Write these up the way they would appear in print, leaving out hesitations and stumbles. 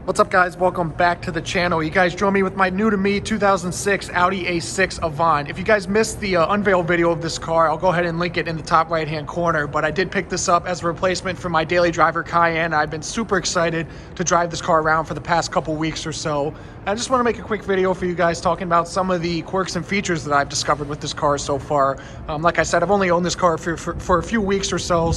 What's up, guys? Welcome back to the channel. You guys join me with my new to me 2006 Audi A6 Avant. If you guys missed the unveil video of this car, I'll go ahead and link it in the top right hand corner, but I did pick this up as a replacement for my daily driver Cayenne. I've been super excited to drive this car around for the past couple weeks or so. I just want to make a quick video for you guys talking about some of the quirks and features that I've discovered with this car so far. Like I said, I've only owned this car for a few weeks or so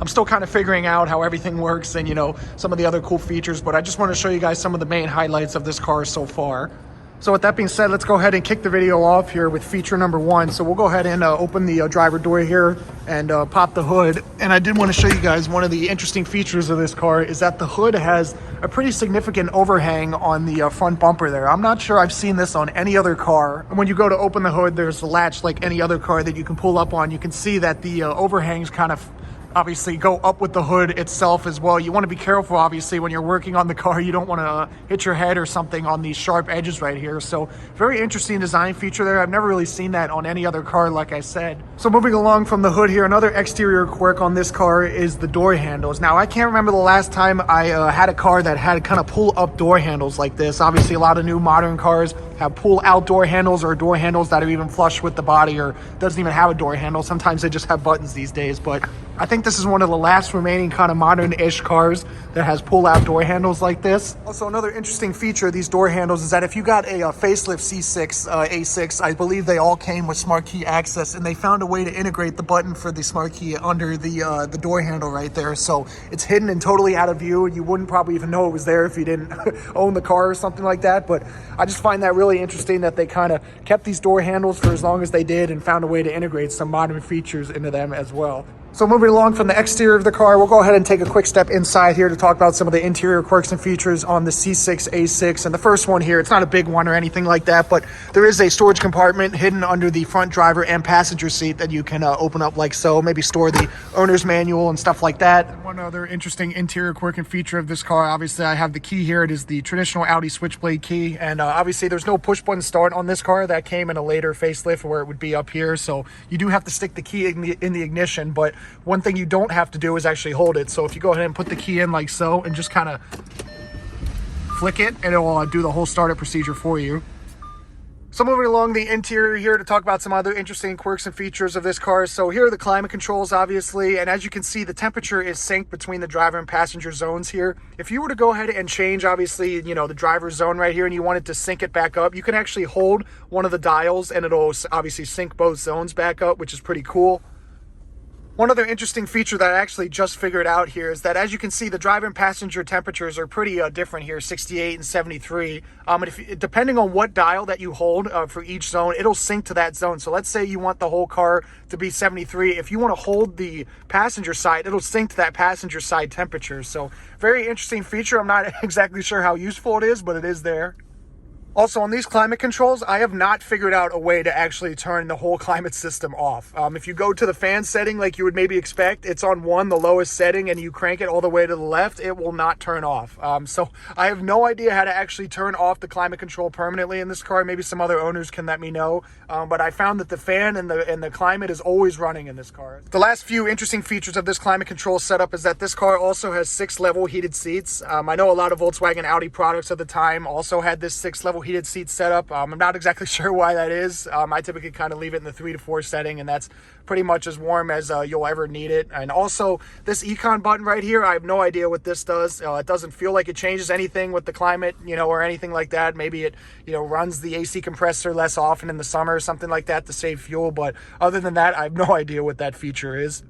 I'm still kind of figuring out how everything works and, you know, some of the other cool features, but I just want to show you guys some of the main highlights of this car so far. So with that being said, let's go ahead and kick the video off here with feature number one. So we'll go ahead and open the driver door here and pop the hood. And I did want to show you guys one of the interesting features of this car is that the hood has a pretty significant overhang on the front bumper there. I'm not sure I've seen this on any other car. And when you go to open the hood, there's a latch like any other car that you can pull up on. You can see that the overhangs kind of obviously go up with the hood itself as well. You want to be careful, obviously, when you're working on the car. You don't want to hit your head or something on these sharp edges right here. So very interesting design feature there. I've never really seen that on any other car, like I said. So moving along from the hood here, another exterior quirk on this car is the door handles. Now, I can't remember the last time I had a car that had kind of pull up door handles like this. Obviously, a lot of new modern cars have pull out door handles or door handles that are even flush with the body or doesn't even have a door handle. Sometimes they just have buttons these days, but I think this is one of the last remaining kind of modern-ish cars that has pull-out door handles like this. Also, another interesting feature of these door handles is that if you got a facelift C6, A6, I believe they all came with smart key access, and they found a way to integrate the button for the smart key under the door handle right there. So it's hidden and totally out of view. You wouldn't probably even know it was there if you didn't own the car or something like that. But I just find that really interesting that they kind of kept these door handles for as long as they did and found a way to integrate some modern features into them as well. So moving along from the exterior of the car, we'll go ahead and take a quick step inside here to talk about some of the interior quirks and features on the C6 A6. And the first one here, it's not a big one or anything like that, but there is a storage compartment hidden under the front driver and passenger seat that you can open up like so, maybe store the owner's manual and stuff like that. And one other interesting interior quirk and feature of this car, obviously I have the key here. It is the traditional Audi switchblade key, and obviously there's no push button start on this car. That came in a later facelift where it would be up here, so you do have to stick the key in the ignition, but one thing you don't have to do is actually hold it. So if you go ahead and put the key in like so and just kind of flick it, and it will do the whole startup procedure for you. So moving along the interior here to talk about some other interesting quirks and features of this car. So here are the climate controls, obviously, and as you can see, the temperature is synced between the driver and passenger zones here. If you were to go ahead and change, obviously, you know, the driver's zone right here, and you wanted to sync it back up, you can actually hold one of the dials and it'll obviously sync both zones back up, which is pretty cool. One other interesting feature that I actually just figured out here is that, as you can see, the driver and passenger temperatures are pretty different here, 68 and 73. And depending on what dial that you hold for each zone, it'll sync to that zone. So let's say you want the whole car to be 73. If you want to hold the passenger side, it'll sync to that passenger side temperature. So very interesting feature. I'm not exactly sure how useful it is, but it is there. Also, on these climate controls, I have not figured out a way to actually turn the whole climate system off. If you go to the fan setting like you would maybe expect, it's on 1, the lowest setting, and you crank it all the way to the left, it will not turn off. So I have no idea how to actually turn off the climate control permanently in this car. Maybe some other owners can let me know. But I found that the fan and the climate is always running in this car. The last few interesting features of this climate control setup is that this car also has 6-level heated seats. I know a lot of Volkswagen Audi products at the time also had this 6-level heated seat setup. I'm not exactly sure why that is. I typically kind of leave it in the 3 to 4 setting, and that's pretty much as warm as you'll ever need it. And also this econ button right here, I have no idea what this does. It doesn't feel like it changes anything with the climate, you know, or anything like that. Maybe it, you know, runs the AC compressor less often in the summer or something like that to save fuel. But other than that, I have no idea what that feature is.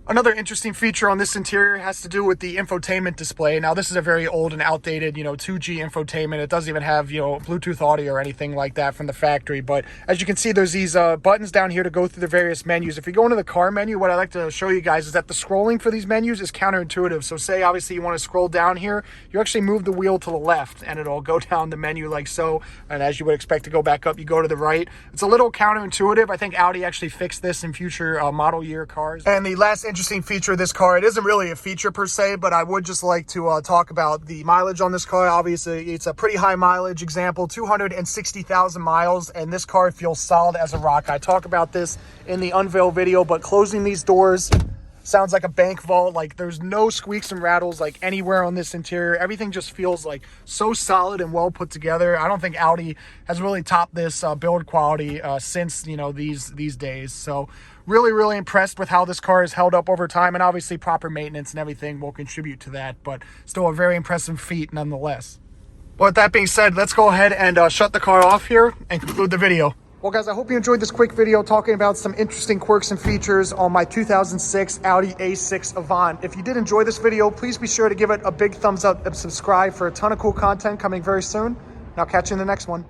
Another interesting feature on this interior has to do with the infotainment display. Now, this is a very old and outdated, 2G infotainment. It doesn't even have, Bluetooth audio or anything like that from the factory. But as you can see, there's these buttons down here to go through the various menus. If you go into the car menu, what I like to show you guys is that the scrolling for these menus is counterintuitive. So say, obviously, you want to scroll down here, you actually move the wheel to the left, and it'll go down the menu like so. And as you would expect to go back up, you go to the right. It's a little counterintuitive. I think Audi actually fixed this in future model year cars. And the last interesting feature of this car, it isn't really a feature per se, but I would just like to talk about the mileage on this car. Obviously, it's a pretty high mileage example, 260,000 miles, and this car feels solid as a rock. I talk about this in the unveil video, but closing these doors Sounds like a bank vault. Like there's no squeaks and rattles like anywhere on this interior. Everything just feels like so solid and well put together. I don't think Audi has really topped this build quality since, you know, these days. So really impressed with how this car has held up over time, and obviously proper maintenance and everything will contribute to that, but still a very impressive feat nonetheless. Well, with that being said, let's go ahead and shut the car off here and conclude the video. Well, guys, I hope you enjoyed this quick video talking about some interesting quirks and features on my 2006 Audi A6 Avant. If you did enjoy this video, please be sure to give it a big thumbs up and subscribe for a ton of cool content coming very soon. And I'll catch you in the next one.